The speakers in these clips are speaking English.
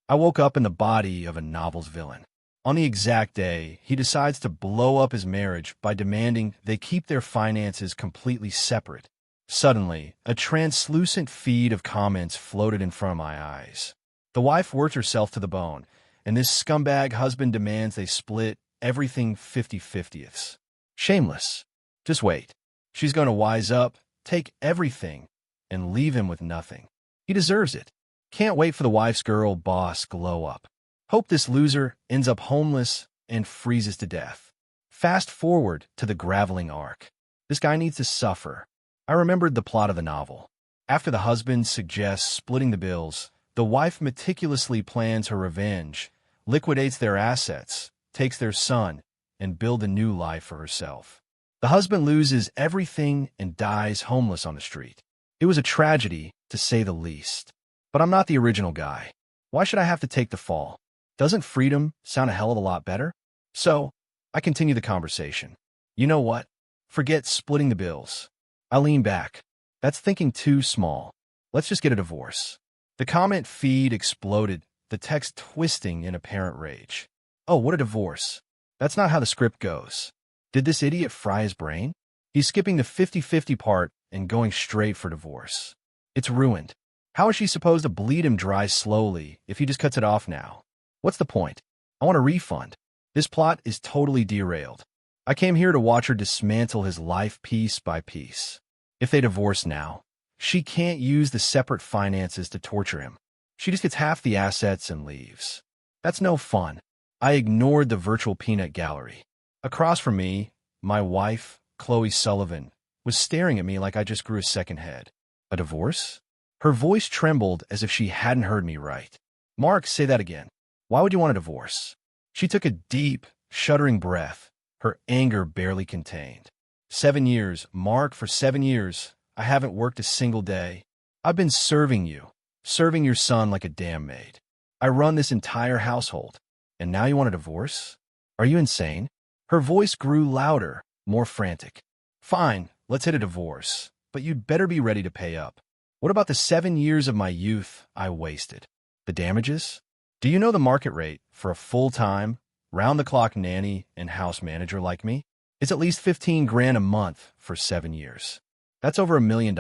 I woke up in the body of a novel's villain. On the exact day, he decides to blow up his marriage by demanding they keep their finances completely separate. Suddenly, a translucent feed of comments floated in front of my eyes. The wife worked herself to the bone, and this scumbag husband demands they split everything 50-50ths. Shameless. Just wait. She's going to wise up, take everything, and leave him with nothing. He deserves it. Can't wait for the wife's girl boss glow up. Hope this loser ends up homeless and freezes to death. Fast forward to the graveling arc. This guy needs to suffer. I remembered the plot of the novel. After the husband suggests splitting the bills, the wife meticulously plans her revenge, liquidates their assets, takes their son, and builds a new life for herself. The husband loses everything and dies homeless on the street. It was a tragedy, to say the least. But I'm not the original guy. Why should I have to take the fall? Doesn't freedom sound a hell of a lot better? So, I continue the conversation. You know what? Forget splitting the bills. I lean back. That's thinking too small. Let's just get a divorce. The comment feed exploded, the text twisting in apparent rage. Oh, what a divorce. That's not how the script goes. Did this idiot fry his brain? He's skipping the 50-50 part and going straight for divorce. It's ruined. How is she supposed to bleed him dry slowly if he just cuts it off now? What's the point? I want a refund. This plot is totally derailed. I came here to watch her dismantle his life piece by piece. If they divorce now, she can't use the separate finances to torture him. She just gets half the assets and leaves. That's no fun. I ignored the virtual peanut gallery. Across from me, my wife, Chloe Sullivan, was staring at me like I just grew a second head. A divorce? Her voice trembled as if she hadn't heard me right. Mark, say that again. Why would you want a divorce? She took a deep, shuddering breath, her anger barely contained. 7 years, Mark, for 7 years, I haven't worked a single day. I've been serving you, serving your son like a damn maid. I run this entire household, and now you want a divorce? Are you insane? Her voice grew louder, more frantic. Fine, let's hit a divorce, but you'd better be ready to pay up. What about the 7 years of my youth I wasted? The damages? Do you know the market rate for a full-time, round-the-clock nanny and house manager like me? It's at least 15 grand a month for 7 years. That's over $1 million.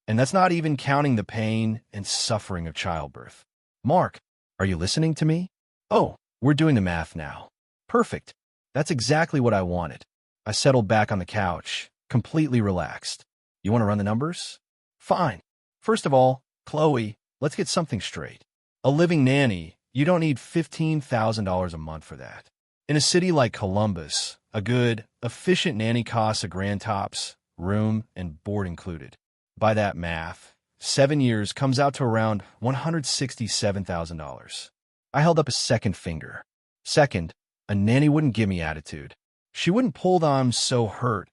And that's not even counting the pain and suffering of childbirth. Mark, are you listening to me? Oh, we're doing the math now. Perfect. That's exactly what I wanted. I settled back on the couch, completely relaxed. You want to run the numbers? Fine. First of all, Chloe, let's get something straight. A living nanny, you don't need $15,000 a month for that. In a city like Columbus, a good, efficient nanny costs a grand tops, room, and board included. By that math, 7 years comes out to around $167,000. I held up a second finger. Second, a nanny wouldn't give me attitude. She wouldn't pull the "I'm so hurt"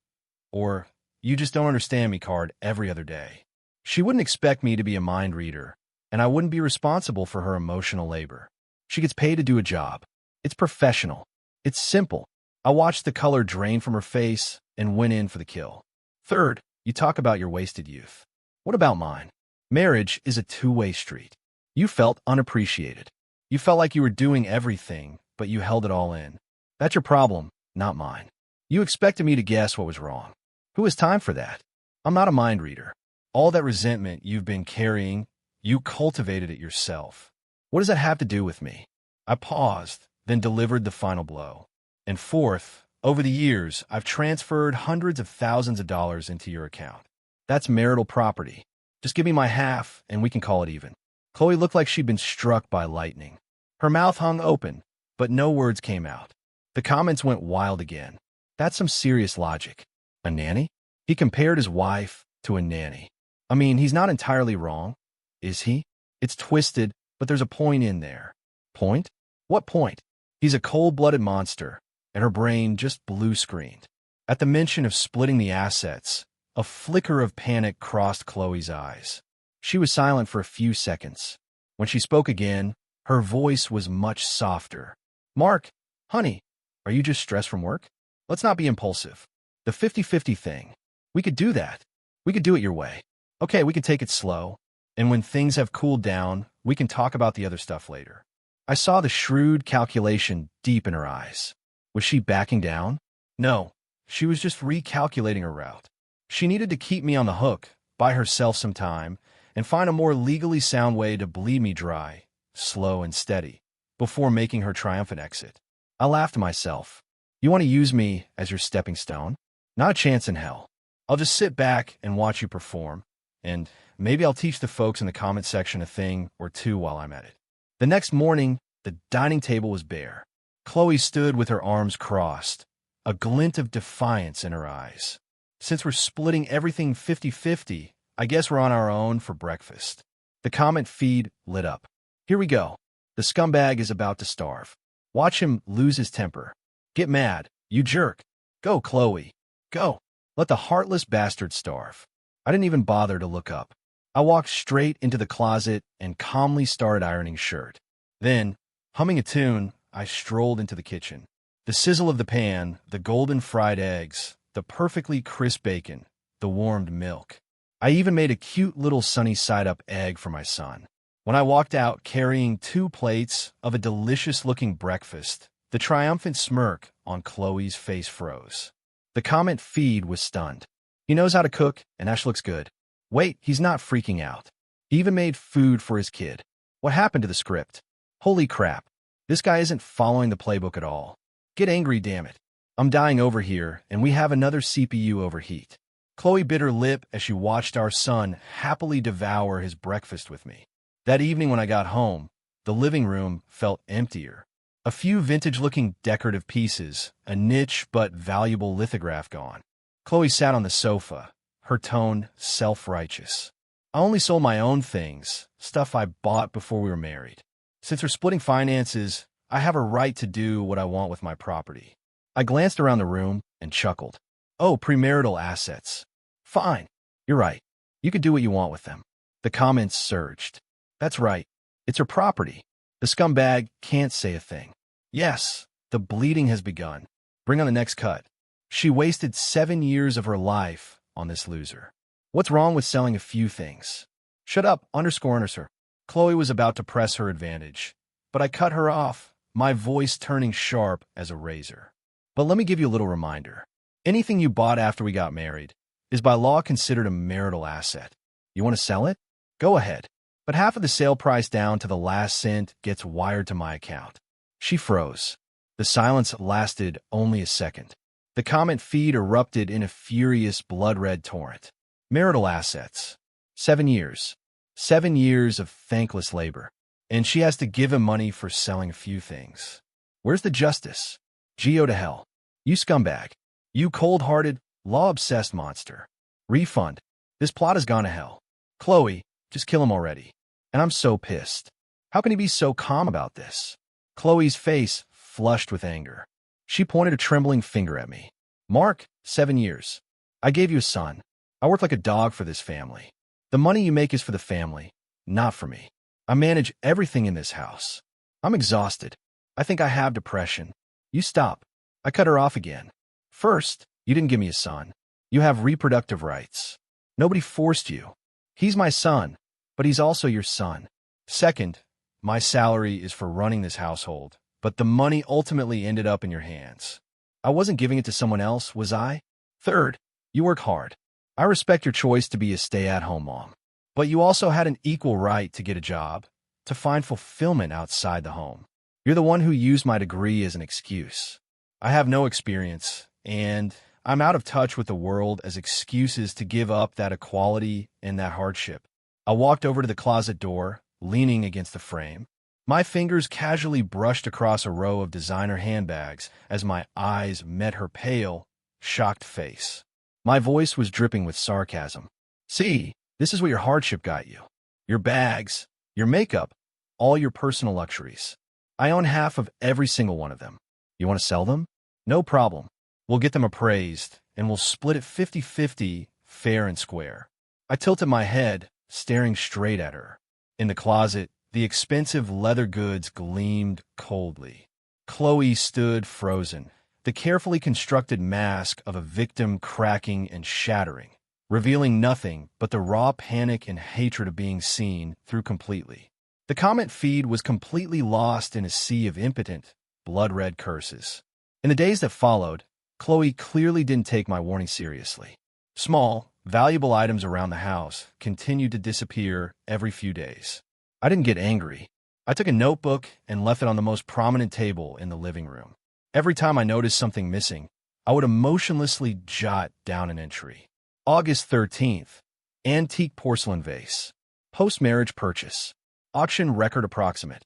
or "you just don't understand me" card every other day. She wouldn't expect me to be a mind reader, and I wouldn't be responsible for her emotional labor. She gets paid to do a job. It's professional. It's simple. I watched the color drain from her face and went in for the kill. Third, you talk about your wasted youth. What about mine? Marriage is a two-way street. You felt unappreciated. You felt like you were doing everything, but you held it all in. That's your problem, not mine. You expected me to guess what was wrong. Who has time for that? I'm not a mind reader. All that resentment you've been carrying, you cultivated it yourself. What does that have to do with me? I paused, then delivered the final blow. And fourth, over the years, I've transferred hundreds of thousands of dollars into your account. That's marital property. Just give me my half, and we can call it even. Chloe looked like she'd been struck by lightning. Her mouth hung open, but no words came out. The comments went wild again. That's some serious logic. A nanny? He compared his wife to a nanny. I mean, he's not entirely wrong, is he? It's twisted, but there's a point in there. Point? What point? He's a cold-blooded monster, and her brain just blue-screened. At the mention of splitting the assets, a flicker of panic crossed Chloe's eyes. She was silent for a few seconds. When she spoke again, her voice was much softer. Mark, honey, are you just stressed from work? Let's not be impulsive. The 50-50 thing. We could do that. We could do it your way. Okay, we could take it slow. And when things have cooled down, we can talk about the other stuff later. I saw the shrewd calculation deep in her eyes. Was she backing down? No, she was just recalculating her route. She needed to keep me on the hook, buy herself some time, and find a more legally sound way to bleed me dry, slow and steady, before making her triumphant exit. I laughed to myself. You want to use me as your stepping stone? Not a chance in hell. I'll just sit back and watch you perform, and maybe I'll teach the folks in the comment section a thing or two while I'm at it. The next morning, the dining table was bare. Chloe stood with her arms crossed, a glint of defiance in her eyes. Since we're splitting everything 50-50, I guess we're on our own for breakfast. The comment feed lit up. Here we go. The scumbag is about to starve. Watch him lose his temper. Get mad, you jerk. Go, Chloe. Go. Let the heartless bastard starve. I didn't even bother to look up. I walked straight into the closet and calmly started ironing shirt. Then, humming a tune, I strolled into the kitchen. The sizzle of the pan, the golden fried eggs, the perfectly crisp bacon, the warmed milk. I even made a cute little sunny side-up egg for my son. When I walked out carrying 2 plates of a delicious-looking breakfast, the triumphant smirk on Chloe's face froze. The comment feed was stunned. He knows how to cook, and Ash looks good. Wait, he's not freaking out. He even made food for his kid. What happened to the script? Holy crap. This guy isn't following the playbook at all. Get angry, damn it. I'm dying over here, and we have another CPU overheat. Chloe bit her lip as she watched our son happily devour his breakfast with me. That evening when I got home, the living room felt emptier. A few vintage-looking decorative pieces, a niche but valuable lithograph gone. Chloe sat on the sofa, her tone self-righteous. I only sold my own things, stuff I bought before we were married. Since we're splitting finances, I have a right to do what I want with my property. I glanced around the room and chuckled. Oh, premarital assets. Fine. You're right. You can do what you want with them. The comments surged. That's right. It's her property. The scumbag can't say a thing. Yes, the bleeding has begun. Bring on the next cut. She wasted 7 years of her life on this loser. What's wrong with selling a few things? Shut up, _. Chloe was about to press her advantage, but I cut her off, my voice turning sharp as a razor. But let me give you a little reminder. Anything you bought after we got married is by law considered a marital asset. You want to sell it? Go ahead. But half of the sale price down to the last cent gets wired to my account. She froze. The silence lasted only a second. The comment feed erupted in a furious blood-red torrent. Marital assets. 7 years. 7 years of thankless labor. And she has to give him money for selling a few things. Where's the justice? Geo to hell. You scumbag. You cold-hearted, law-obsessed monster. Refund. This plot has gone to hell. Chloe, just kill him already. And I'm so pissed. How can he be so calm about this? Chloe's face flushed with anger. She pointed a trembling finger at me. Mark, 7 years. I gave you a son. I work like a dog for this family. The money you make is for the family, not for me. I manage everything in this house. I'm exhausted. I think I have depression. You stop. I cut her off again. First, you didn't give me a son. You have reproductive rights. Nobody forced you. He's my son, but he's also your son. Second, my salary is for running this household, but the money ultimately ended up in your hands. I wasn't giving it to someone else, was I? Third, you work hard. I respect your choice to be a stay-at-home mom, but you also had an equal right to get a job, to find fulfillment outside the home. You're the one who used my degree as an excuse. I have no experience, and I'm out of touch with the world as excuses to give up that equality and that hardship. I walked over to the closet door, leaning against the frame. My fingers casually brushed across a row of designer handbags as my eyes met her pale, shocked face. My voice was dripping with sarcasm. See, this is what your hardship got you. Your bags, your makeup, all your personal luxuries. I own half of every single one of them. You want to sell them? No problem. We'll get them appraised, and we'll split it 50-50, fair and square. I tilted my head, staring straight at her. In the closet, the expensive leather goods gleamed coldly. Chloe stood frozen, the carefully constructed mask of a victim cracking and shattering, revealing nothing but the raw panic and hatred of being seen through completely. The comment feed was completely lost in a sea of impotent, blood-red curses. In the days that followed, Chloe clearly didn't take my warning seriously. Small, valuable items around the house continued to disappear every few days. I didn't get angry. I took a notebook and left it on the most prominent table in the living room. Every time I noticed something missing, I would emotionlessly jot down an entry. August 13th, antique porcelain vase. Post-marriage purchase. Auction record approximate.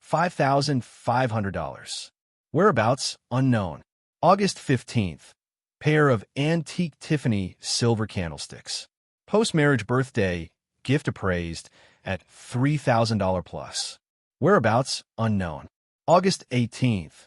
$5,500. Whereabouts unknown. August 15th, pair of antique Tiffany silver candlesticks. Post-marriage birthday, gift appraised at $3,000 plus. Whereabouts unknown. August 18th,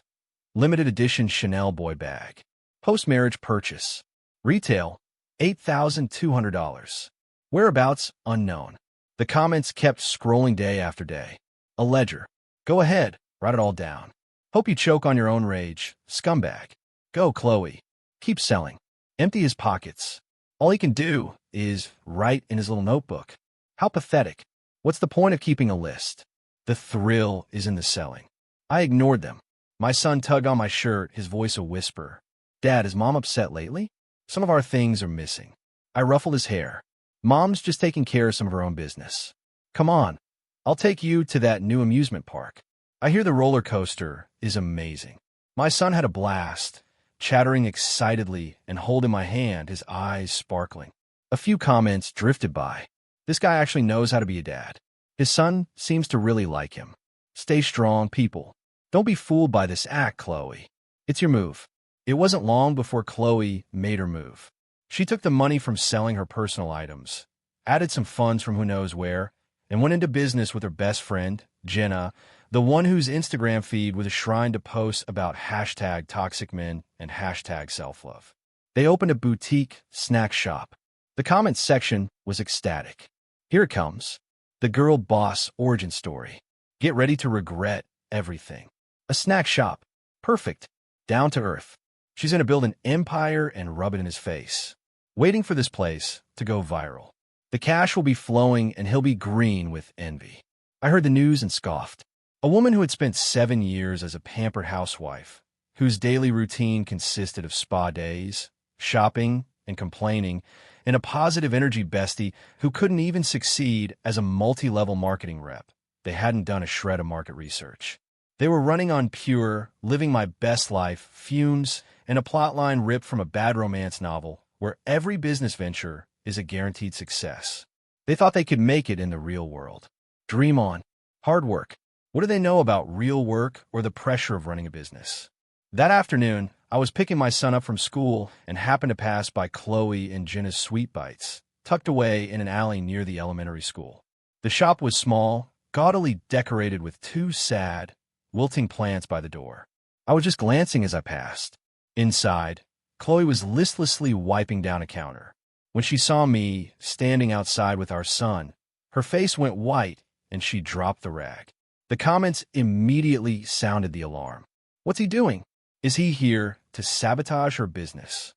limited edition Chanel boy bag. Post-marriage purchase. Retail, $8,200. Whereabouts unknown. The comments kept scrolling day after day. A ledger. Go ahead, write it all down. Hope you choke on your own rage, scumbag. Go, Chloe. Keep selling. Empty his pockets. All he can do is write in his little notebook. How pathetic. What's the point of keeping a list? The thrill is in the selling. I ignored them. My son tugged on my shirt, his voice a whisper. Dad, is Mom upset lately? Some of our things are missing. I ruffled his hair. Mom's just taking care of some of her own business. Come on. I'll take you to that new amusement park. I hear the roller coaster is amazing. My son had a blast, chattering excitedly and holding my hand, his eyes sparkling. A few comments drifted by. This guy actually knows how to be a dad. His son seems to really like him. Stay strong, people. Don't be fooled by this act, Chloe. It's your move. It wasn't long before Chloe made her move. She took the money from selling her personal items, added some funds from who knows where, and went into business with her best friend, Jenna, the one whose Instagram feed was a shrine to posts about hashtag toxic men and hashtag self-love. They opened a boutique snack shop. The comments section was ecstatic. Here it comes. The girl boss origin story. Get ready to regret everything. A snack shop. Perfect. Down to earth. She's going to build an empire and rub it in his face. Waiting for this place to go viral. The cash will be flowing and he'll be green with envy. I heard the news and scoffed. A woman who had spent 7 years as a pampered housewife, whose daily routine consisted of spa days, shopping, and complaining, and a positive energy bestie who couldn't even succeed as a multi-level marketing rep. They hadn't done a shred of market research. They were running on pure, living my best life, fumes, and a plotline ripped from a bad romance novel where every business venture is a guaranteed success. They thought they could make it in the real world. Dream on. Hard work. What do they know about real work or the pressure of running a business? That afternoon, I was picking my son up from school and happened to pass by Chloe and Jenna's Sweet Bites, tucked away in an alley near the elementary school. The shop was small, gaudily decorated with 2 sad, wilting plants by the door. I was just glancing as I passed. Inside, Chloe was listlessly wiping down a counter. When she saw me standing outside with our son, her face went white and she dropped the rag. The comments immediately sounded the alarm. What's he doing? Is he here to sabotage her business?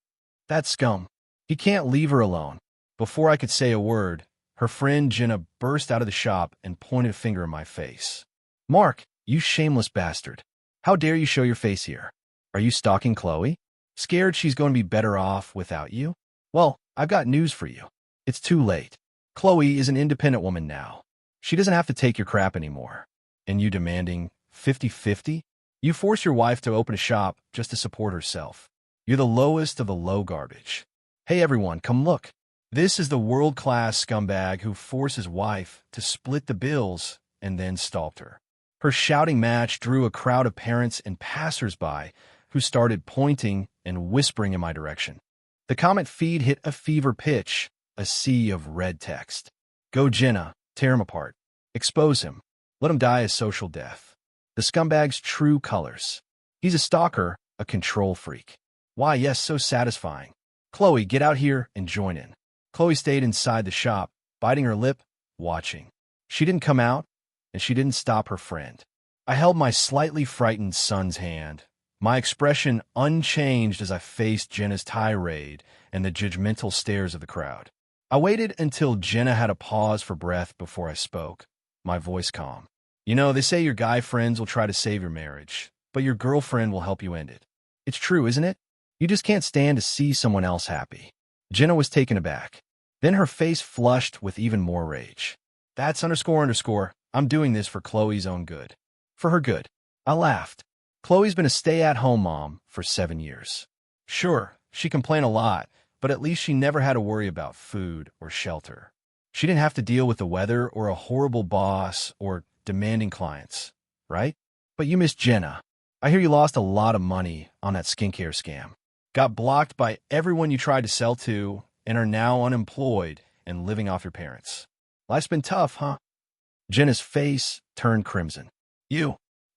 That scum. He can't leave her alone. Before I could say a word, her friend Jenna burst out of the shop and pointed a finger in my face. Mark, you shameless bastard. How dare you show your face here? Are you stalking Chloe? Scared she's going to be better off without you? Well, I've got news for you. It's too late. Chloe is an independent woman now. She doesn't have to take your crap anymore. And you demanding 50-50? You force your wife to open a shop just to support herself. You're the lowest of the low garbage. Hey everyone, come look. This is the world-class scumbag who forced his wife to split the bills and then stalked her. Her shouting match drew a crowd of parents and passers-by who started pointing and whispering in my direction. The comment feed hit a fever pitch, a sea of red text. Go Jenna, tear him apart. Expose him. Let him die a social death. The scumbag's true colors. He's a stalker, a control freak. Why, yes, so satisfying. Chloe, get out here and join in. Chloe stayed inside the shop, biting her lip, watching. She didn't come out, and she didn't stop her friend. I held my slightly frightened son's hand, my expression unchanged as I faced Jenna's tirade and the judgmental stares of the crowd. I waited until Jenna had a pause for breath before I spoke, my voice calm. You know, they say your guy friends will try to save your marriage, but your girlfriend will help you end it. It's true, isn't it? You just can't stand to see someone else happy. Jenna was taken aback. Then her face flushed with even more rage. That's __. I'm doing this for Chloe's own good. For her good. I laughed. Chloe's been a stay-at-home mom for 7 years. Sure, she complained a lot, but at least she never had to worry about food or shelter. She didn't have to deal with the weather or a horrible boss or demanding clients, right? But you miss Jenna. I hear you lost a lot of money on that skincare scam. Got blocked by everyone you tried to sell to and are now unemployed and living off your parents. Life's been tough, huh? Jenna's face turned crimson. You're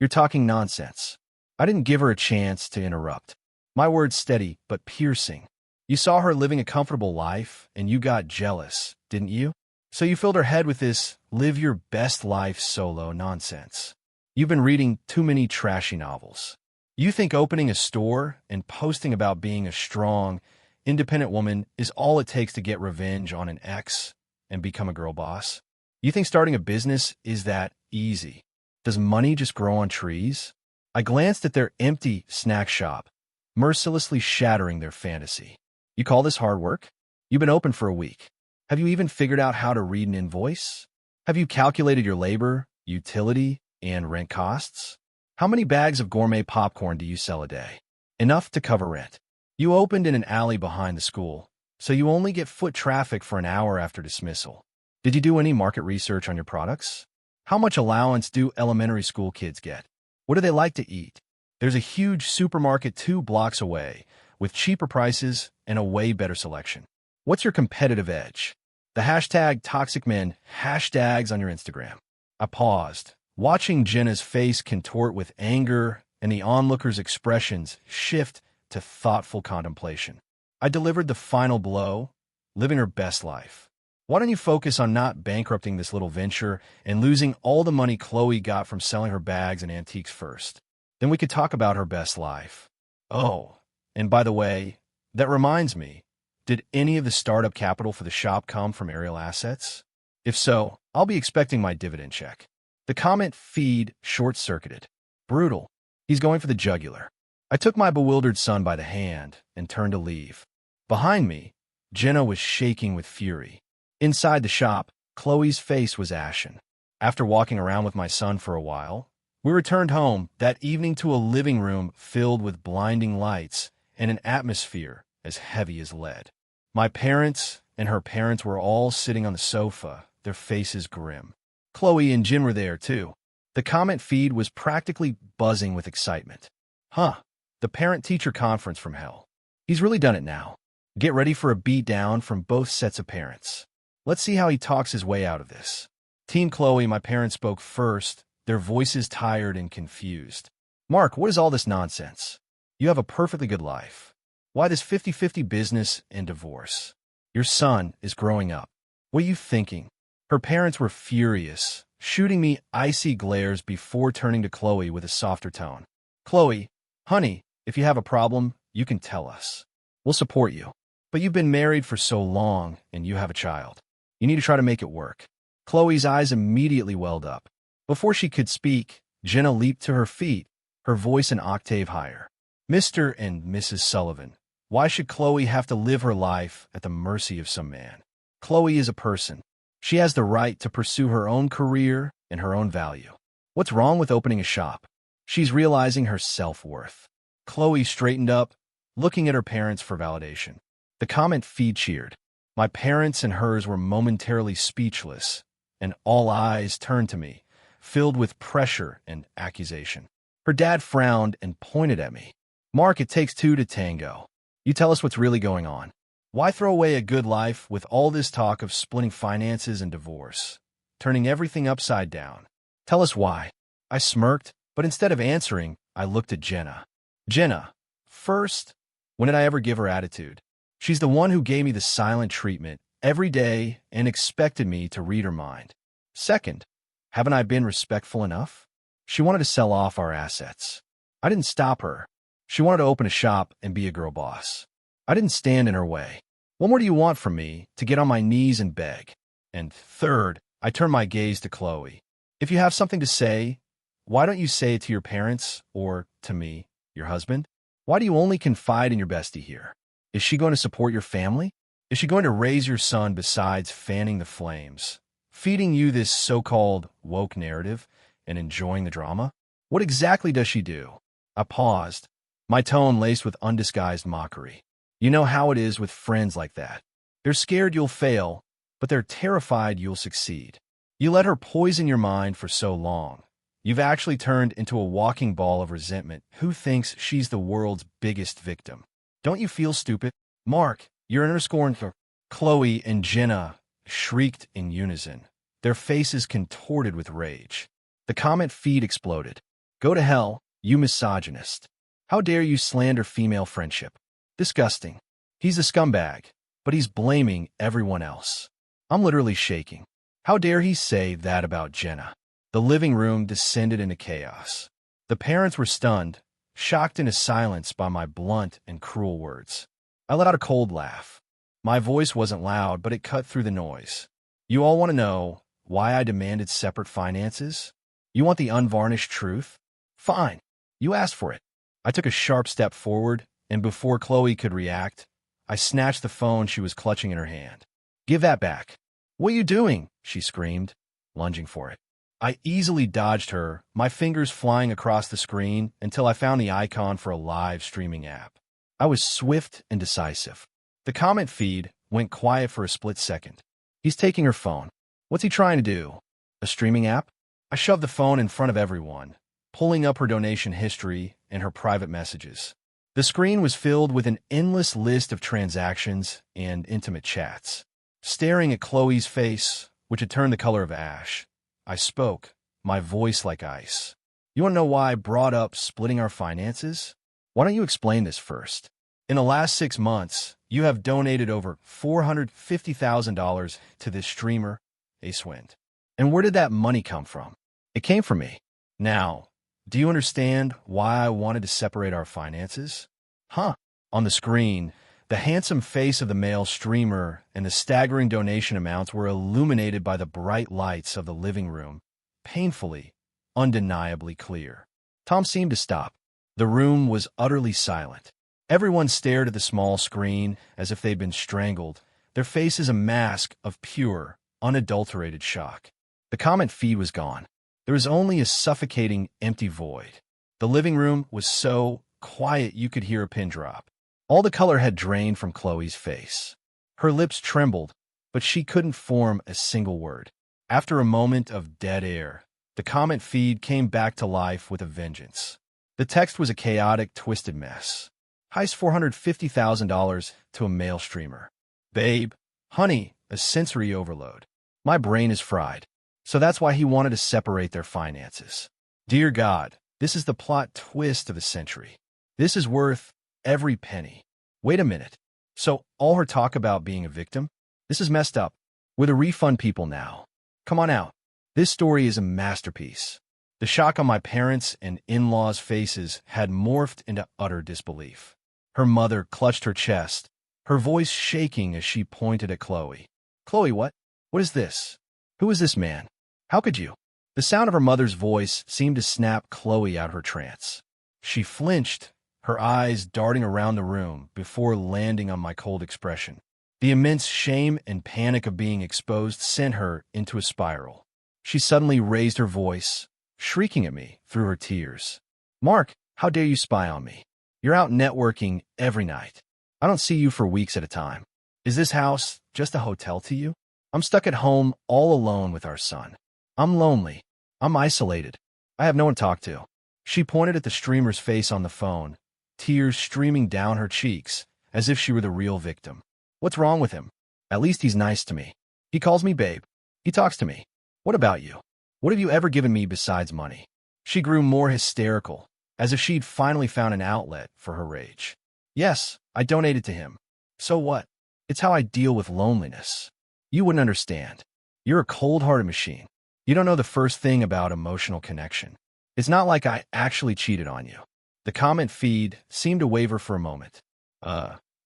talking nonsense. I didn't give her a chance to interrupt. My words steady but piercing. You saw her living a comfortable life and you got jealous, didn't you? So you filled her head with this live your best life solo nonsense. You've been reading too many trashy novels. You think opening a store and posting about being a strong, independent woman is all it takes to get revenge on an ex and become a girl boss? You think starting a business is that easy? Does money just grow on trees? I glanced at their empty snack shop, mercilessly shattering their fantasy. You call this hard work? You've been open for a week. Have you even figured out how to read an invoice? Have you calculated your labor, utility, and rent costs? How many bags of gourmet popcorn do you sell a day? Enough to cover rent. You opened in an alley behind the school, so you only get foot traffic for an hour after dismissal. Did you do any market research on your products? How much allowance do elementary school kids get? What do they like to eat? There's a huge supermarket 2 blocks away with cheaper prices and a way better selection. What's your competitive edge? The hashtag toxic men hashtags on your Instagram. I paused, watching Jenna's face contort with anger and the onlookers' expressions shift to thoughtful contemplation. I delivered the final blow, living her best life. Why don't you focus on not bankrupting this little venture and losing all the money Chloe got from selling her bags and antiques first? Then we could talk about her best life. Oh, and by the way, that reminds me, did any of the startup capital for the shop come from Aerial Assets? If so, I'll be expecting my dividend check. The comment feed short-circuited. Brutal. He's going for the jugular. I took my bewildered son by the hand and turned to leave. Behind me, Jenna was shaking with fury. Inside the shop, Chloe's face was ashen. After walking around with my son for a while, we returned home that evening to a living room filled with blinding lights and an atmosphere as heavy as lead. My parents and her parents were all sitting on the sofa, their faces grim. Chloe and Jin were there, too. The comment feed was practically buzzing with excitement. Huh, the parent-teacher conference from hell. He's really done it now. Get ready for a beatdown from both sets of parents. Let's see how he talks his way out of this. Team Chloe, my parents spoke first, their voices tired and confused. Mark, what is all this nonsense? You have a perfectly good life. Why this 50-50 business and divorce? Your son is growing up. What are you thinking? Her parents were furious, shooting me icy glares before turning to Chloe with a softer tone. Chloe, honey, if you have a problem, you can tell us. We'll support you. But you've been married for so long, and you have a child. You need to try to make it work. Chloe's eyes immediately welled up. Before she could speak, Jenna leaped to her feet, her voice an octave higher. Mr. and Mrs. Sullivan, why should Chloe have to live her life at the mercy of some man? Chloe is a person. She has the right to pursue her own career and her own value. What's wrong with opening a shop? She's realizing her self-worth. Chloe straightened up, looking at her parents for validation. The comment feed cheered. My parents and hers were momentarily speechless, and all eyes turned to me, filled with pressure and accusation. Her dad frowned and pointed at me. Mark, it takes 2 to tango. You tell us what's really going on. Why throw away a good life with all this talk of splitting finances and divorce, turning everything upside down? Tell us why. I smirked, but instead of answering, I looked at Jenna. Jenna, first, when did I ever give her attitude? She's the one who gave me the silent treatment every day and expected me to read her mind. Second, haven't I been respectful enough? She wanted to sell off our assets. I didn't stop her. She wanted to open a shop and be a girl boss. I didn't stand in her way. What more do you want from me to get on my knees and beg? And third, I turn my gaze to Chloe. If you have something to say, why don't you say it to your parents or to me, your husband? Why do you only confide in your bestie here? Is she going to support your family? Is she going to raise your son besides fanning the flames, feeding you this so-called woke narrative and enjoying the drama? What exactly does she do? I paused, my tone laced with undisguised mockery. You know how it is with friends like that. They're scared you'll fail, but they're terrified you'll succeed. You let her poison your mind for so long. You've actually turned into a walking ball of resentment who thinks she's the world's biggest victim. Don't you feel stupid? Mark, you're underscoring for Chloe and Jenna shrieked in unison, their faces contorted with rage. The comment feed exploded. Go to hell, you misogynist. How dare you slander female friendship? Disgusting. He's a scumbag, but he's blaming everyone else. I'm literally shaking. How dare he say that about Jenna? The living room descended into chaos. The parents were stunned, shocked into silence by my blunt and cruel words. I let out a cold laugh. My voice wasn't loud, but it cut through the noise. You all want to know why I demanded separate finances? You want the unvarnished truth? Fine. You asked for it. I took a sharp step forward, and before Chloe could react, I snatched the phone she was clutching in her hand. Give that back. What are you doing? She screamed, lunging for it. I easily dodged her, my fingers flying across the screen until I found the icon for a live streaming app. I was swift and decisive. The comment feed went quiet for a split second. He's taking her phone. What's he trying to do? A streaming app? I shoved the phone in front of everyone, pulling up her donation history and her private messages. The screen was filled with an endless list of transactions and intimate chats. Staring at Chloe's face, which had turned the color of ash, I spoke, my voice like ice. You want to know why I brought up splitting our finances? Why don't you explain this first? In the last 6 months, you have donated over $450,000 to this streamer, Acewind. And where did that money come from? It came from me. Now, do you understand why I wanted to separate our finances? Huh. On the screen, the handsome face of the male streamer and the staggering donation amounts were illuminated by the bright lights of the living room, painfully, undeniably clear. Tom seemed to stop. The room was utterly silent. Everyone stared at the small screen as if they'd been strangled, their faces a mask of pure, unadulterated shock. The comment feed was gone. There was only a suffocating, empty void. The living room was so quiet you could hear a pin drop. All the color had drained from Chloe's face. Her lips trembled, but she couldn't form a single word. After a moment of dead air, the comment feed came back to life with a vengeance. The text was a chaotic, twisted mess. Heist $450,000 to a male streamer. Babe, honey, a sensory overload. My brain is fried. So that's why he wanted to separate their finances. Dear God, this is the plot twist of the century. This is worth every penny. Wait a minute. So all her talk about being a victim? This is messed up. We're the refund people now. Come on out. This story is a masterpiece. The shock on my parents' and in-laws' faces had morphed into utter disbelief. Her mother clutched her chest, her voice shaking as she pointed at Chloe. Chloe, what? What is this? Who is this man? How could you? The sound of her mother's voice seemed to snap Chloe out of her trance. She flinched, her eyes darting around the room before landing on my cold expression. The immense shame and panic of being exposed sent her into a spiral. She suddenly raised her voice, shrieking at me through her tears. Mark, how dare you spy on me? You're out networking every night. I don't see you for weeks at a time. Is this house just a hotel to you? I'm stuck at home all alone with our son. I'm lonely. I'm isolated. I have no one to talk to. She pointed at the streamer's face on the phone, tears streaming down her cheeks, as if she were the real victim. What's wrong with him? At least he's nice to me. He calls me babe. He talks to me. What about you? What have you ever given me besides money? She grew more hysterical, as if she'd finally found an outlet for her rage. Yes, I donated to him. So what? It's how I deal with loneliness. You wouldn't understand. You're a cold-hearted machine. You don't know the first thing about emotional connection. It's not like I actually cheated on you. The comment feed seemed to waver for a moment.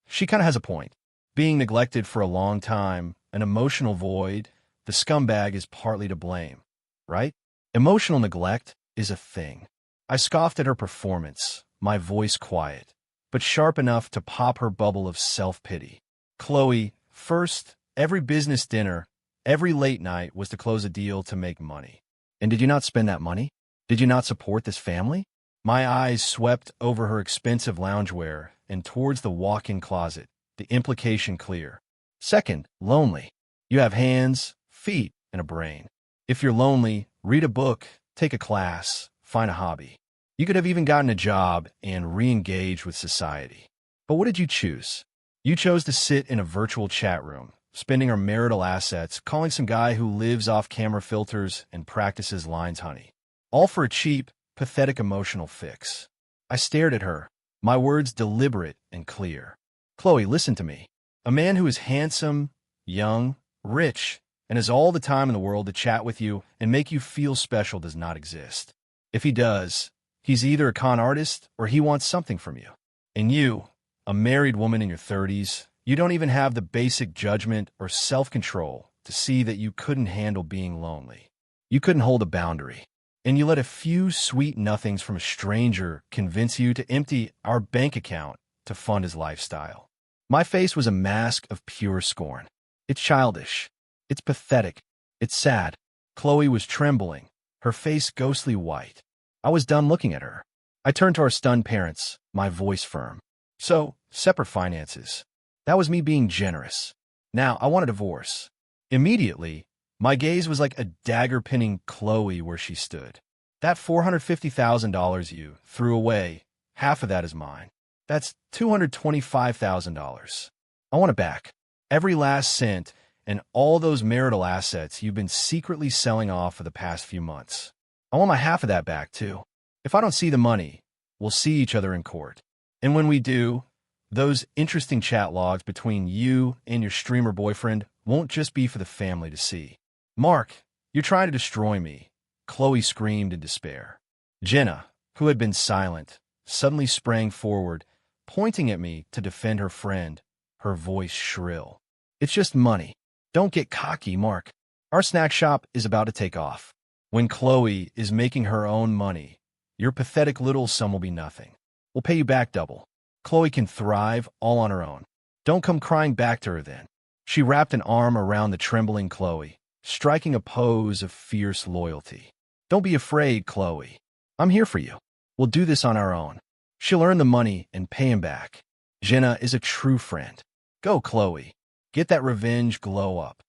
She kind of has a point. Being neglected for a long time, an emotional void, the scumbag is partly to blame, right? Emotional neglect is a thing. I scoffed at her performance, my voice quiet, but sharp enough to pop her bubble of self-pity. Chloe, first, every business dinner, every late night was to close a deal to make money. And did you not spend that money? Did you not support this family? My eyes swept over her expensive loungewear and towards the walk-in closet, the implication clear. Second, lonely. You have hands, feet, and a brain. If you're lonely, read a book, take a class, find a hobby. You could have even gotten a job and re-engaged with society. But what did you choose? You chose to sit in a virtual chat room, spending our marital assets, calling some guy who lives off camera filters and practices lines honey. All for a cheap, pathetic emotional fix. I stared at her, my words deliberate and clear. Chloe, listen to me. A man who is handsome, young, rich, and has all the time in the world to chat with you and make you feel special does not exist. If he does, he's either a con artist or he wants something from you. And you, a married woman in your 30s, you don't even have the basic judgment or self-control to see that you couldn't handle being lonely. You couldn't hold a boundary. And you let a few sweet nothings from a stranger convince you to empty our bank account to fund his lifestyle. My face was a mask of pure scorn. It's childish. It's pathetic. It's sad. Chloe was trembling, her face ghostly white. I was done looking at her. I turned to our stunned parents, my voice firm. So, separate finances. That was me being generous. Now, I want a divorce. Immediately, my gaze was like a dagger pinning Chloe where she stood. That $450,000 you threw away, half of that is mine. That's $225,000. I want it back. Every last cent and all those marital assets you've been secretly selling off for the past few months. I want my half of that back, too. If I don't see the money, we'll see each other in court. And when we do, those interesting chat logs between you and your streamer boyfriend won't just be for the family to see. Mark, you're trying to destroy me, Chloe screamed in despair. Jenna, who had been silent, suddenly sprang forward, pointing at me to defend her friend, her voice shrill. It's just money. Don't get cocky, Mark. Our snack shop is about to take off. When Chloe is making her own money, your pathetic little sum will be nothing. We'll pay you back double. Chloe can thrive all on her own. Don't come crying back to her then. She wrapped an arm around the trembling Chloe, striking a pose of fierce loyalty. Don't be afraid, Chloe. I'm here for you. We'll do this on our own. She'll earn the money and pay him back. Jenna is a true friend. Go, Chloe. Get that revenge glow up.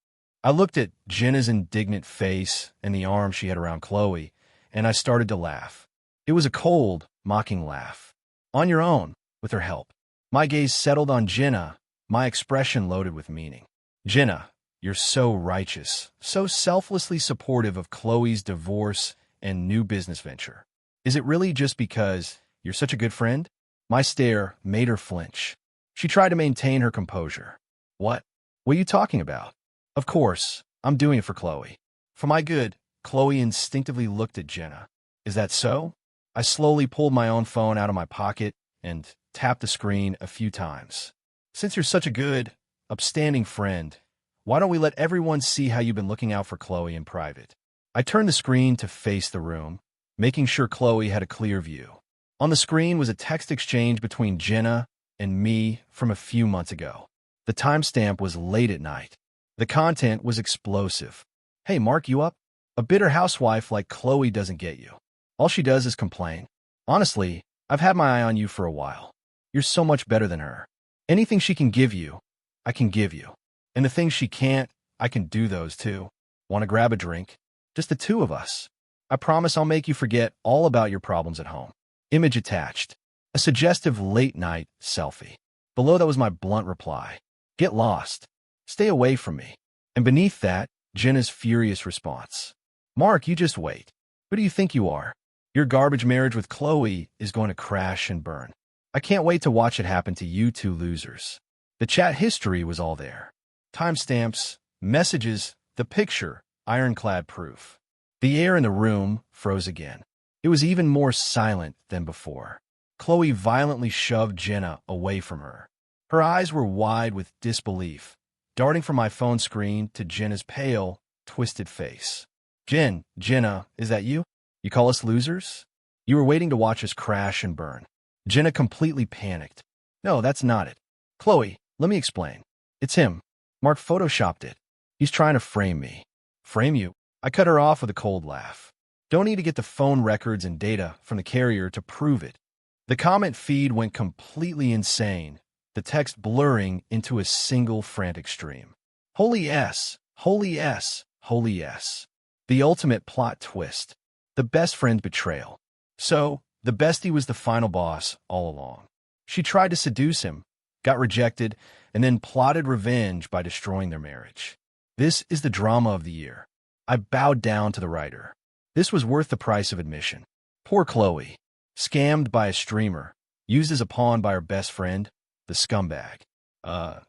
I looked at Jenna's indignant face and the arm she had around Chloe, and I started to laugh. It was a cold, mocking laugh. On your own, with her help. My gaze settled on Jenna, my expression loaded with meaning. Jenna, you're so righteous, so selflessly supportive of Chloe's divorce and new business venture. Is it really just because you're such a good friend? My stare made her flinch. She tried to maintain her composure. What? What are you talking about? Of course, I'm doing it for Chloe. For my good, Chloe instinctively looked at Jenna. Is that so? I slowly pulled my own phone out of my pocket and tapped the screen a few times. Since you're such a good, upstanding friend, why don't we let everyone see how you've been looking out for Chloe in private? I turned the screen to face the room, making sure Chloe had a clear view. On the screen was a text exchange between Jenna and me from a few months ago. The timestamp was late at night. The content was explosive. Hey, Mark, you up? A bitter housewife like Chloe doesn't get you. All she does is complain. Honestly, I've had my eye on you for a while. You're so much better than her. Anything she can give you, I can give you. And the things she can't, I can do those too. Want to grab a drink? Just the two of us. I promise I'll make you forget all about your problems at home. Image attached. A suggestive late-night selfie. Below that was my blunt reply. Get lost. Stay away from me. And beneath that, Jenna's furious response. Mark, you just wait. Who do you think you are? Your garbage marriage with Chloe is going to crash and burn. I can't wait to watch it happen to you two losers. The chat history was all there. Timestamps, messages, the picture, ironclad proof. The air in the room froze again. It was even more silent than before. Chloe violently shoved Jenna away from her. Her eyes were wide with disbelief, darting from my phone screen to Jenna's pale, twisted face. Jenna, is that you? You call us losers? You were waiting to watch us crash and burn. Jenna completely panicked. No, that's not it. Chloe, let me explain. It's him. Mark photoshopped it. He's trying to frame me. Frame you? I cut her off with a cold laugh. Don't need to get the phone records and data from the carrier to prove it. The comment feed went completely insane, the text blurring into a single frantic stream. Holy S, holy S, holy S. The ultimate plot twist. The best friend betrayal. So, the bestie was the final boss all along. She tried to seduce him, got rejected, and then plotted revenge by destroying their marriage. This is the drama of the year. I bowed down to the writer. This was worth the price of admission. Poor Chloe. Scammed by a streamer. Used as a pawn by her best friend, the scumbag.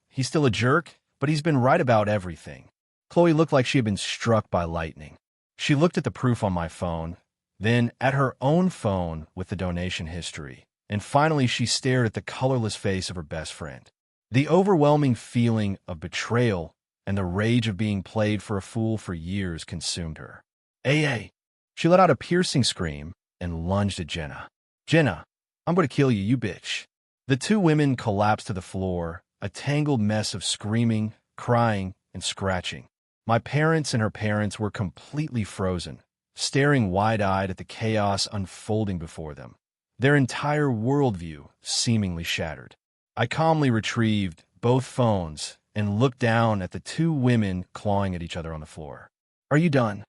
He's still a jerk, but he's been right about everything. Chloe looked like she had been struck by lightning. She looked at the proof on my phone, then at her own phone with the donation history, and finally she stared at the colorless face of her best friend. The overwhelming feeling of betrayal and the rage of being played for a fool for years consumed her. AA. She let out a piercing scream and lunged at Jenna. Jenna, I'm going to kill you, you bitch. The two women collapsed to the floor, a tangled mess of screaming, crying, and scratching. My parents and her parents were completely frozen, staring wide-eyed at the chaos unfolding before them, their entire worldview seemingly shattered. I calmly retrieved both phones and looked down at the two women clawing at each other on the floor. Are you done?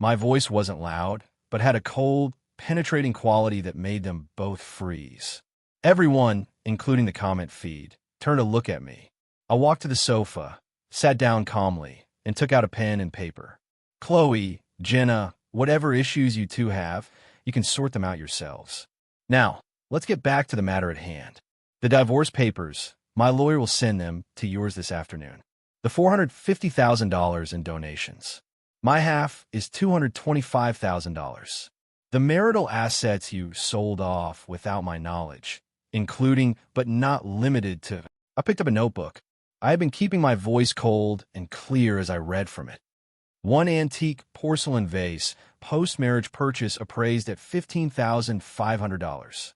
My voice wasn't loud, but had a cold, penetrating quality that made them both freeze. Everyone, including the comment feed, turned to look at me. I walked to the sofa, sat down calmly, and took out a pen and paper. Chloe, Jenna, whatever issues you two have, you can sort them out yourselves. Now, let's get back to the matter at hand. The divorce papers, my lawyer will send them to yours this afternoon. The $450,000 in donations. My half is $225,000. The marital assets you sold off without my knowledge, including but not limited to... I picked up a notebook. I had been keeping my voice cold and clear as I read from it. One antique porcelain vase, post-marriage purchase appraised at $15,500.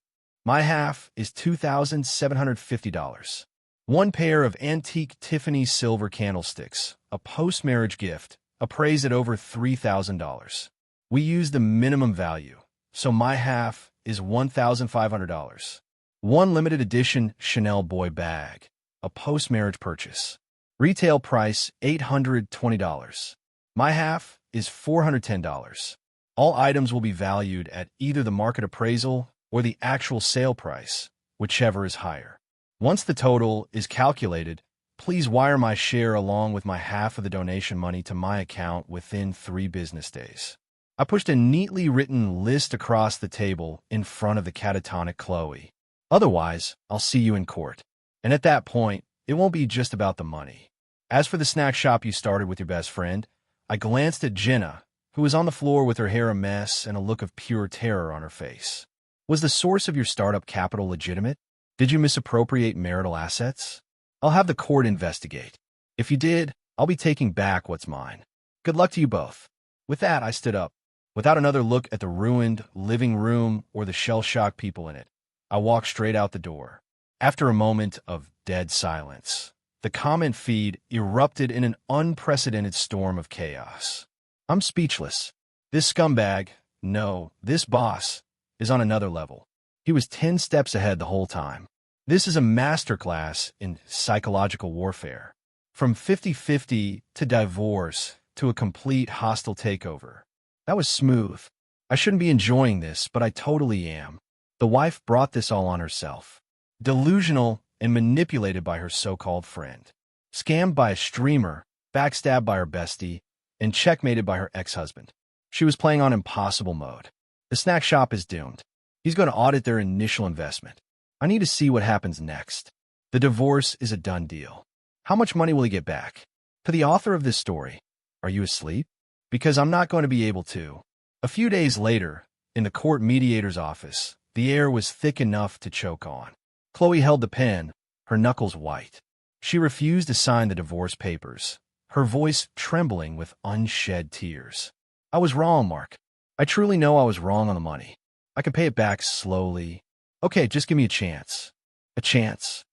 My half is $2,750. One pair of antique Tiffany silver candlesticks, a post-marriage gift, appraised at over $3,000. We used the minimum value, so my half is $1,500. One limited edition Chanel boy bag, a post-marriage purchase. Retail price $820. My half is $410. All items will be valued at either the market appraisal or the actual sale price, whichever is higher. Once the total is calculated, please wire my share along with my half of the donation money to my account within 3 business days. I pushed a neatly written list across the table in front of the catatonic Chloe. Otherwise, I'll see you in court. And at that point, it won't be just about the money. As for the snack shop you started with your best friend, I glanced at Jenna, who was on the floor with her hair a mess and a look of pure terror on her face. Was the source of your startup capital legitimate? Did you misappropriate marital assets? I'll have the court investigate. If you did, I'll be taking back what's mine. Good luck to you both. With that, I stood up. Without another look at the ruined living room or the shell-shocked people in it, I walked straight out the door. After a moment of dead silence, the comment feed erupted in an unprecedented storm of chaos. I'm speechless. This scumbag, no, this boss, is on another level. He was 10 steps ahead the whole time. This is a masterclass in psychological warfare. From 50-50 to divorce to a complete hostile takeover. That was smooth. I shouldn't be enjoying this, but I totally am. The wife brought this all on herself. Delusional and manipulated by her so-called friend. Scammed by a streamer, backstabbed by her bestie, and checkmated by her ex-husband. She was playing on impossible mode. The snack shop is doomed. He's going to audit their initial investment. I need to see what happens next. The divorce is a done deal. How much money will he get back? To the author of this story, are you asleep? Because I'm not going to be able to. A few days later, in the court mediator's office, the air was thick enough to choke on. Chloe held the pen, her knuckles white. She refused to sign the divorce papers, her voice trembling with unshed tears. I was wrong, Mark. I truly know I was wrong on the money. I can pay it back slowly. Okay, just give me a chance. A chance.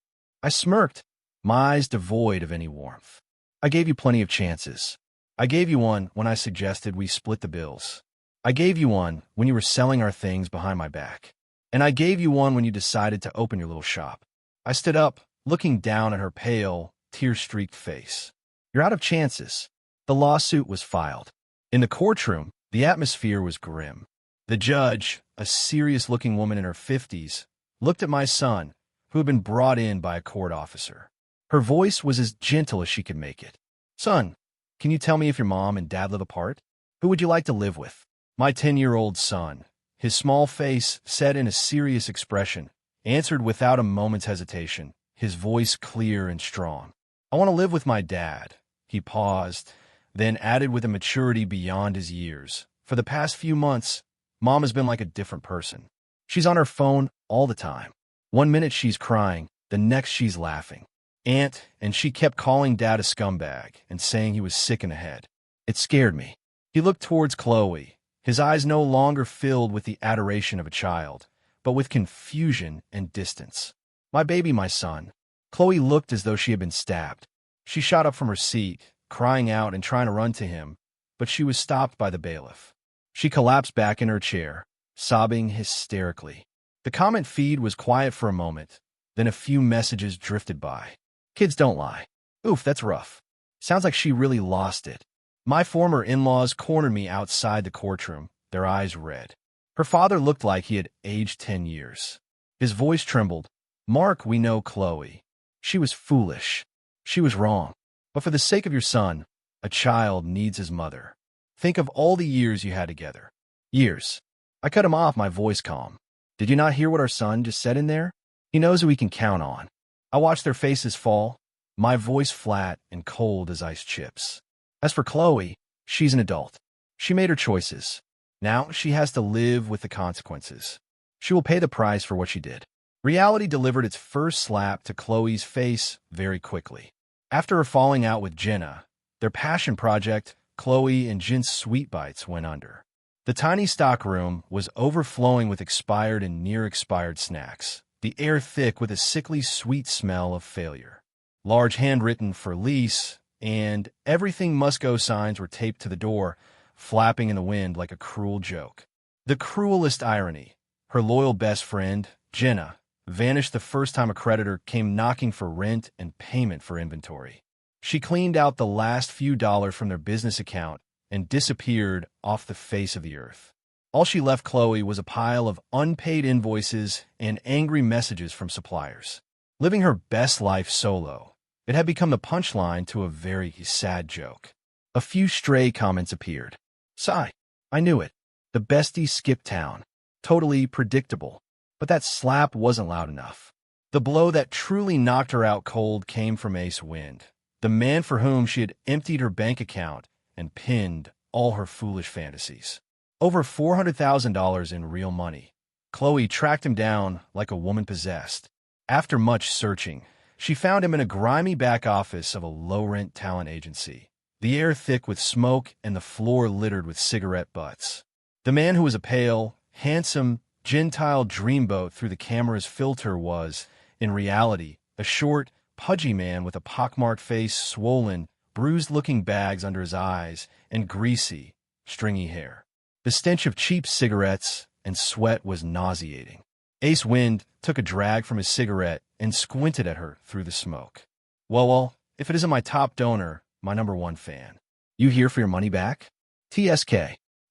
I smirked, my eyes devoid of any warmth. I gave you plenty of chances. I gave you one when I suggested we split the bills. I gave you one when you were selling our things behind my back. And I gave you one when you decided to open your little shop. I stood up, looking down at her pale, tear-streaked face. You're out of chances. The lawsuit was filed. In the courtroom, the atmosphere was grim. The judge, a serious-looking woman in her 50s, looked at my son, who had been brought in by a court officer. Her voice was as gentle as she could make it. Son, can you tell me if your mom and dad live apart? Who would you like to live with? My 10-year-old son, his small face set in a serious expression, answered without a moment's hesitation, his voice clear and strong. I want to live with my dad. He paused, then added with a maturity beyond his years. For the past few months, Mom has been like a different person. She's on her phone all the time. One minute she's crying, the next she's laughing. And she kept calling Dad a scumbag and saying he was sick in the head. It scared me. He looked towards Chloe, his eyes no longer filled with the adoration of a child, but with confusion and distance. My baby, my son. Chloe looked as though she had been stabbed. She shot up from her seat, crying out and trying to run to him, but she was stopped by the bailiff. She collapsed back in her chair, sobbing hysterically. The comment feed was quiet for a moment, then a few messages drifted by. Kids don't lie. Oof, that's rough. Sounds like she really lost it. My former in-laws cornered me outside the courtroom, their eyes red. Her father looked like he had aged 10 years. His voice trembled. Mark, we know Chloe. She was foolish. She was wrong. But for the sake of your son, a child needs his mother. Think of all the years you had together. Years. I cut him off, my voice calm. Did you not hear what our son just said in there? He knows who he can count on. I watched their faces fall, my voice flat and cold as ice chips. As for Chloe, she's an adult. She made her choices. Now she has to live with the consequences. She will pay the price for what she did. Reality delivered its first slap to Chloe's face very quickly. After her falling out with Jenna, their passion project, Chloe and Jin's Sweet Bites, went under. The tiny stockroom was overflowing with expired and near-expired snacks, the air thick with a sickly sweet smell of failure. Large handwritten "for lease" and "everything must go" signs were taped to the door, flapping in the wind like a cruel joke. The cruelest irony, her loyal best friend, Jenna, vanished the first time a creditor came knocking for rent and payment for inventory. She cleaned out the last few dollars from their business account and disappeared off the face of the earth. All she left Chloe was a pile of unpaid invoices and angry messages from suppliers. Living her best life solo, it had become the punchline to a very sad joke. A few stray comments appeared. Sigh. I knew it. The bestie skipped town. Totally predictable. But that slap wasn't loud enough. The blow that truly knocked her out cold came from Ace Wind, the man for whom she had emptied her bank account and pinned all her foolish fantasies. Over $400,000 in real money. Chloe tracked him down like a woman possessed. After much searching, she found him in a grimy back office of a low-rent talent agency, the air thick with smoke and the floor littered with cigarette butts. The man who was a pale, handsome, Gentile dreamboat through the camera's filter was, in reality, a short, pudgy man with a pockmarked face, swollen, bruised-looking bags under his eyes, and greasy, stringy hair. The stench of cheap cigarettes and sweat was nauseating. Ace Wind took a drag from his cigarette and squinted at her through the smoke. Well, if it isn't my top donor, my #1 fan. You here for your money back? TSK.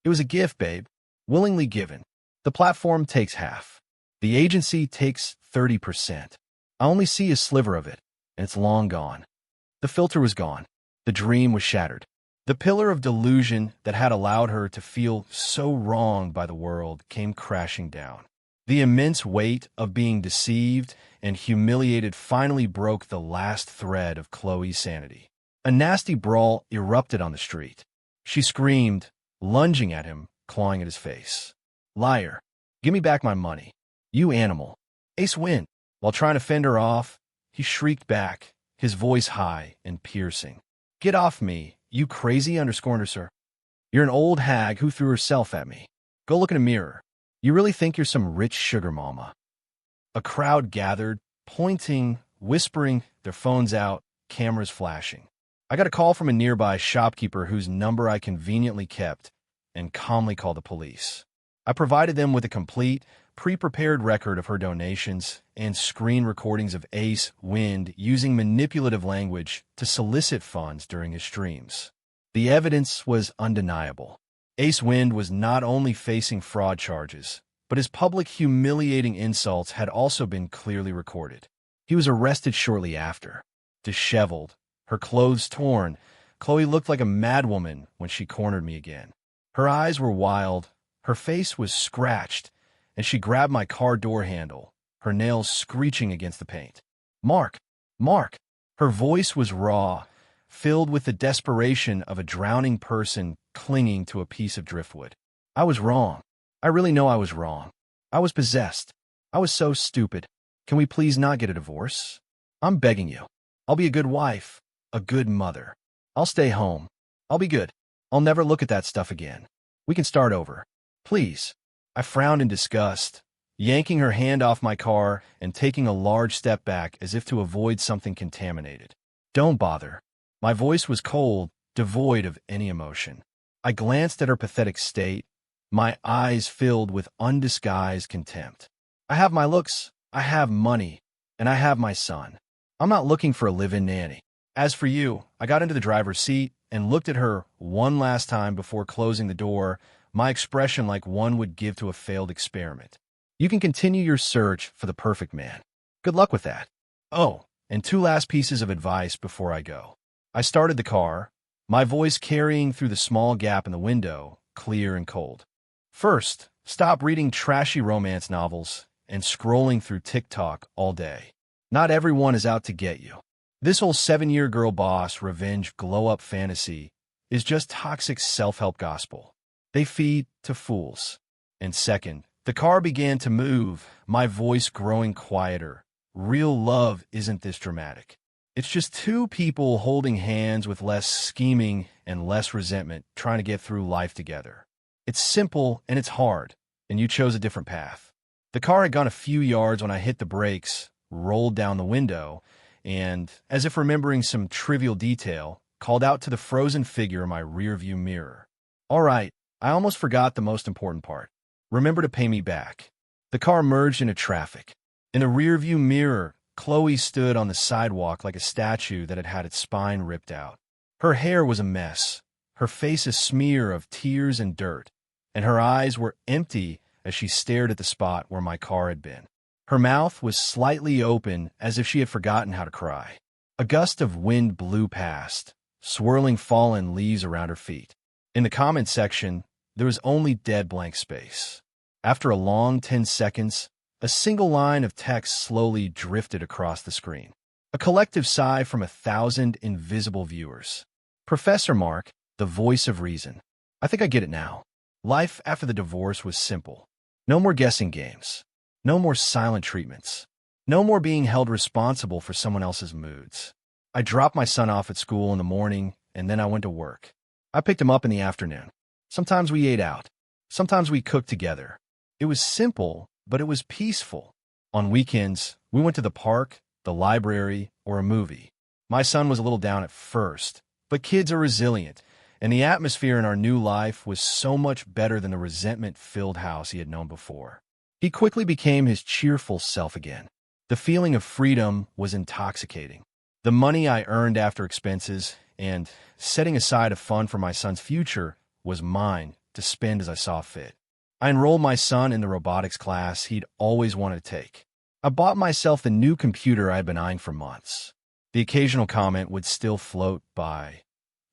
It was a gift, babe. Willingly given. The platform takes half. The agency takes 30%. I only see a sliver of it, and it's long gone. The filter was gone. The dream was shattered. The pillar of delusion that had allowed her to feel so wronged by the world came crashing down. The immense weight of being deceived and humiliated finally broke the last thread of Chloe's sanity. A nasty brawl erupted on the street. She screamed, lunging at him, clawing at his face. Liar. Give me back my money. You animal. Ace Wind. While trying to fend her off, He shrieked back, his voice high and piercing. "Get off me, you crazy _sir. You're an old hag who threw herself at me. Go look in a mirror. You really think you're some rich sugar mama?" A crowd gathered, pointing, whispering, their phones out, cameras flashing. I got a call from a nearby shopkeeper whose number I conveniently kept and calmly called the police. I provided them with a complete, pre-prepared record of her donations and screen recordings of Ace Wind using manipulative language to solicit funds during his streams. The evidence was undeniable. Ace Wind was not only facing fraud charges, but his public humiliating insults had also been clearly recorded. He was arrested shortly after. Disheveled, her clothes torn, Chloe looked like a madwoman when she cornered me again. Her eyes were wild, her face was scratched, and she grabbed my car door handle, her nails screeching against the paint. "Mark! Mark!" Her voice was raw, filled with the desperation of a drowning person clinging to a piece of driftwood. I was wrong. I really know I was wrong. I was possessed. I was so stupid. Can we please not get a divorce? I'm begging you. I'll be a good wife, a good mother. I'll stay home. I'll be good. I'll never look at that stuff again. We can start over. Please." I frowned in disgust, yanking her hand off my car and taking a large step back as if to avoid something contaminated. "Don't bother." My voice was cold, devoid of any emotion. I glanced at her pathetic state, my eyes filled with undisguised contempt. "I have my looks, I have money, and I have my son. I'm not looking for a live-in nanny. As for you," I got into the driver's seat and looked at her one last time before closing the door, my expression like one would give to a failed experiment. "You can continue your search for the perfect man. Good luck with that. Oh, and two last pieces of advice before I go." I started the car, my voice carrying through the small gap in the window, clear and cold. "First, stop reading trashy romance novels and scrolling through TikTok all day. Not everyone is out to get you. This whole 7-year girl boss revenge glow-up fantasy is just toxic self-help gospel. They feed to fools." And second, the car began to move, my voice growing quieter. Real love isn't this dramatic. It's just two people holding hands with less scheming and less resentment, trying to get through life together. It's simple and it's hard, and you chose a different path. The car had gone a few yards when I hit the brakes, rolled down the window, and, as if remembering some trivial detail, called out to the frozen figure in my rearview mirror. "All right, I almost forgot the most important part. Remember to pay me back." The car merged into traffic. In the rearview mirror, Chloe stood on the sidewalk like a statue that had had its spine ripped out. Her hair was a mess, her face a smear of tears and dirt, and her eyes were empty as she stared at the spot where my car had been. Her mouth was slightly open as if she had forgotten how to cry. A gust of wind blew past, swirling fallen leaves around her feet. In the comment section, there was only dead blank space. After a long 10 seconds, a single line of text slowly drifted across the screen. A collective sigh from 1,000 invisible viewers. "Professor Mark, the voice of reason. I think I get it now. Life after the divorce was simple. No more guessing games. No more silent treatments. No more being held responsible for someone else's moods. I dropped my son off at school in the morning, and then I went to work. I picked him up in the afternoon. Sometimes we ate out. Sometimes we cooked together. It was simple, but it was peaceful. On weekends, we went to the park, the library, or a movie. My son was a little down at first, but kids are resilient, and the atmosphere in our new life was so much better than the resentment-filled house he had known before. He quickly became his cheerful self again. The feeling of freedom was intoxicating. The money I earned after expenses and setting aside a fund for my son's future was mine to spend as I saw fit. I enrolled my son in the robotics class he'd always wanted to take. I bought myself the new computer I had been eyeing for months. The occasional comment would still float by.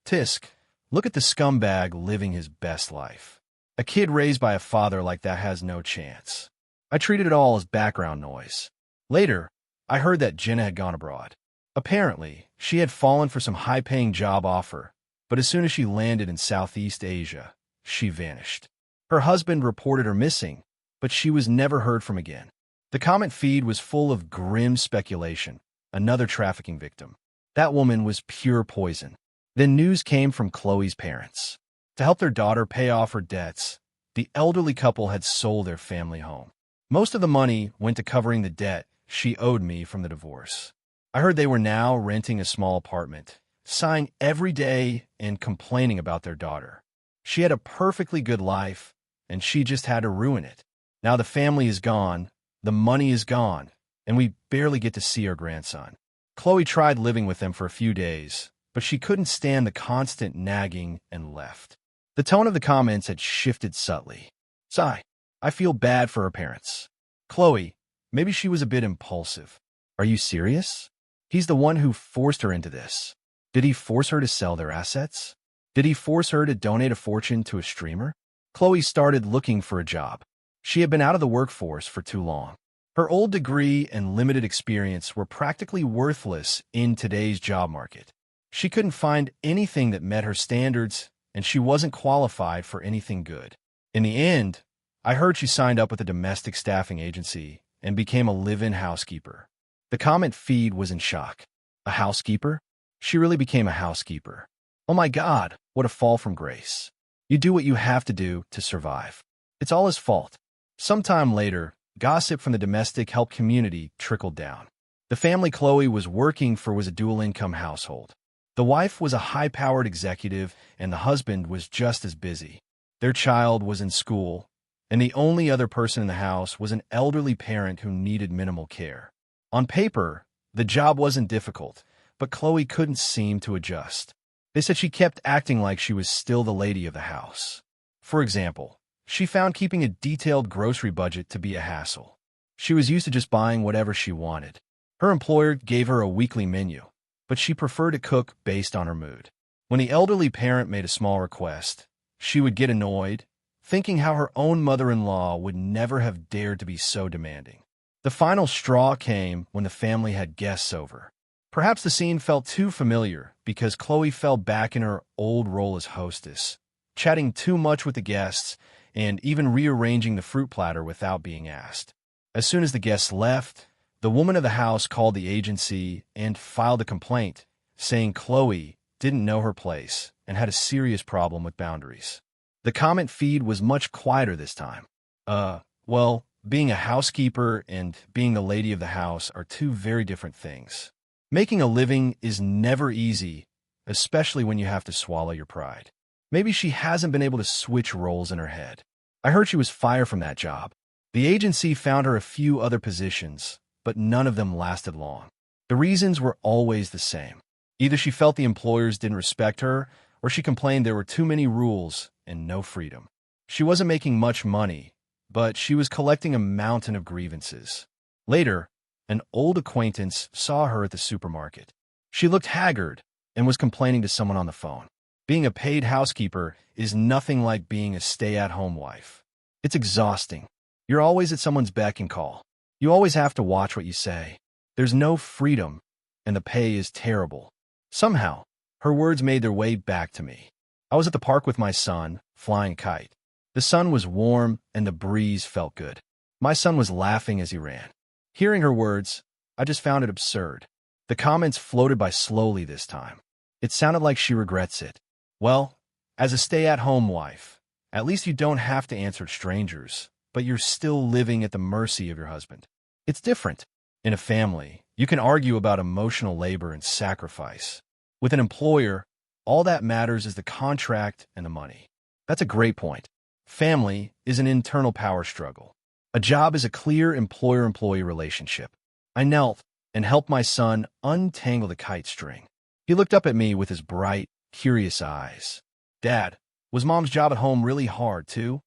"Tisk, look at the scumbag living his best life. A kid raised by a father like that has no chance." I treated it all as background noise. Later, I heard that Jenna had gone abroad. Apparently, she had fallen for some high-paying job offer, but as soon as she landed in Southeast Asia, she vanished. Her husband reported her missing, but she was never heard from again. The comment feed was full of grim speculation. another trafficking victim. That woman was pure poison. Then news came from Chloe's parents. To help their daughter pay off her debts, the elderly couple had sold their family home. Most of the money went to covering the debt she owed me from the divorce. I heard they were now renting a small apartment, sighing every day and complaining about their daughter. She had a perfectly good life, and she just had to ruin it. Now the family is gone, the money is gone, and we barely get to see our grandson. Chloe tried living with them for a few days, but she couldn't stand the constant nagging and left. The tone of the comments had shifted subtly. Sigh, I feel bad for her parents. Chloe, maybe she was a bit impulsive. Are you serious? He's the one who forced her into this. Did he force her to sell their assets? Did he force her to donate a fortune to a streamer? Chloe started looking for a job. She had been out of the workforce for too long. Her old degree and limited experience were practically worthless in today's job market. She couldn't find anything that met her standards, and she wasn't qualified for anything good. In the end, I heard she signed up with a domestic staffing agency and became a live-in housekeeper. The comment feed was in shock. A housekeeper? She really became a housekeeper. Oh my God, what a fall from grace. You do what you have to do to survive. It's all his fault. Sometime later, gossip from the domestic help community trickled down. The family Chloe was working for was a dual-income household. The wife was a high-powered executive, and the husband was just as busy. Their child was in school, and the only other person in the house was an elderly parent who needed minimal care. On paper, the job wasn't difficult, but Chloe couldn't seem to adjust. They said she kept acting like she was still the lady of the house. For example, she found keeping a detailed grocery budget to be a hassle. She was used to just buying whatever she wanted. Her employer gave her a weekly menu, but she preferred to cook based on her mood. When the elderly parent made a small request, she would get annoyed, thinking how her own mother-in-law would never have dared to be so demanding. The final straw came when the family had guests over. Perhaps the scene felt too familiar because Chloe fell back in her old role as hostess, chatting too much with the guests and even rearranging the fruit platter without being asked. As soon as the guests left, the woman of the house called the agency and filed a complaint, saying Chloe didn't know her place and had a serious problem with boundaries. The comment feed was much quieter this time. Well, being a housekeeper and being the lady of the house are two very different things. Making a living is never easy, especially when you have to swallow your pride. Maybe she hasn't been able to switch roles in her head. I heard she was fired from that job. The agency found her a few other positions, but none of them lasted long. The reasons were always the same. Either she felt the employers didn't respect her, or she complained there were too many rules and no freedom. She wasn't making much money, but she was collecting a mountain of grievances. Later, an old acquaintance saw her at the supermarket. She looked haggard and was complaining to someone on the phone. Being a paid housekeeper is nothing like being a stay-at-home wife. It's exhausting. You're always at someone's beck and call. You always have to watch what you say. There's no freedom, and the pay is terrible. Somehow, her words made their way back to me. I was at the park with my son, flying a kite. The sun was warm, and the breeze felt good. My son was laughing as he ran. Hearing her words, I just found it absurd. The comments floated by slowly this time. It sounded like she regrets it. Well, as a stay-at-home wife, at least you don't have to answer strangers, but you're still living at the mercy of your husband. It's different. In a family, you can argue about emotional labor and sacrifice. With an employer, all that matters is the contract and the money. That's a great point. Family is an internal power struggle. A job is a clear employer-employee relationship. I knelt and helped my son untangle the kite string. He looked up at me with his bright, curious eyes. Dad, was Mom's job at home really hard, too?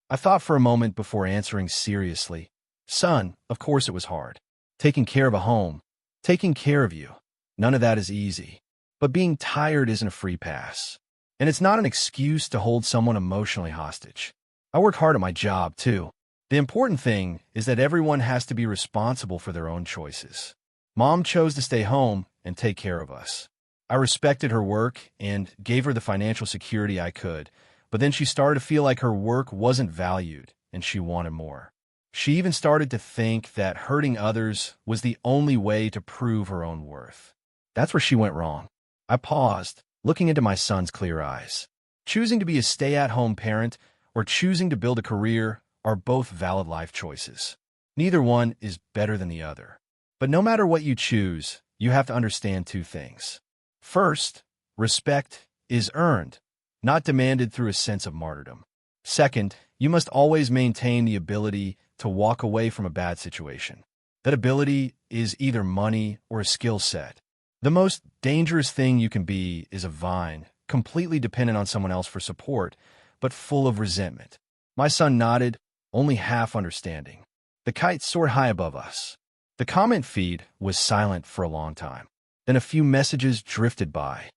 I thought for a moment before answering seriously. Son, of course it was hard. Taking care of a home, taking care of you. None of that is easy. But being tired isn't a free pass. And it's not an excuse to hold someone emotionally hostage. I work hard at my job, too. The important thing is that everyone has to be responsible for their own choices. Mom chose to stay home and take care of us. I respected her work and gave her the financial security I could, but then she started to feel like her work wasn't valued and she wanted more. She even started to think that hurting others was the only way to prove her own worth. That's where she went wrong. I paused, looking into my son's clear eyes. Choosing to be a stay-at-home parent or choosing to build a career are both valid life choices. Neither one is better than the other. But no matter what you choose, you have to understand two things. First, respect is earned, not demanded through a sense of martyrdom. Second, you must always maintain the ability to walk away from a bad situation. That ability is either money or a skill set. The most dangerous thing you can be is a vine, completely dependent on someone else for support, but full of resentment. My son nodded, only half understanding. The kite soared high above us. The comment feed was silent for a long time. Then a few messages drifted by.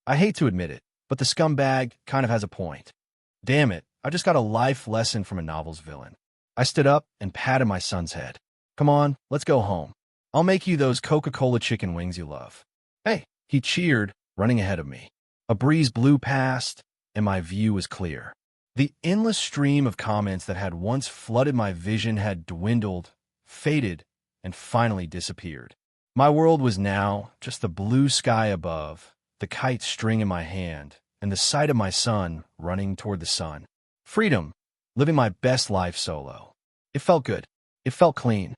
I hate to admit it, but the scumbag kind of has a point. Damn it, I just got a life lesson from a novel's villain. I stood up and patted my son's head. Come on, let's go home. I'll make you those Coca-Cola chicken wings you love. Hey, he cheered, running ahead of me. A breeze blew past, and my view was clear. The endless stream of comments that had once flooded my vision had dwindled, faded, and finally disappeared. My world was now just the blue sky above, the kite string in my hand, and the sight of my son running toward the sun. Freedom, living my best life solo. It felt good. It felt clean.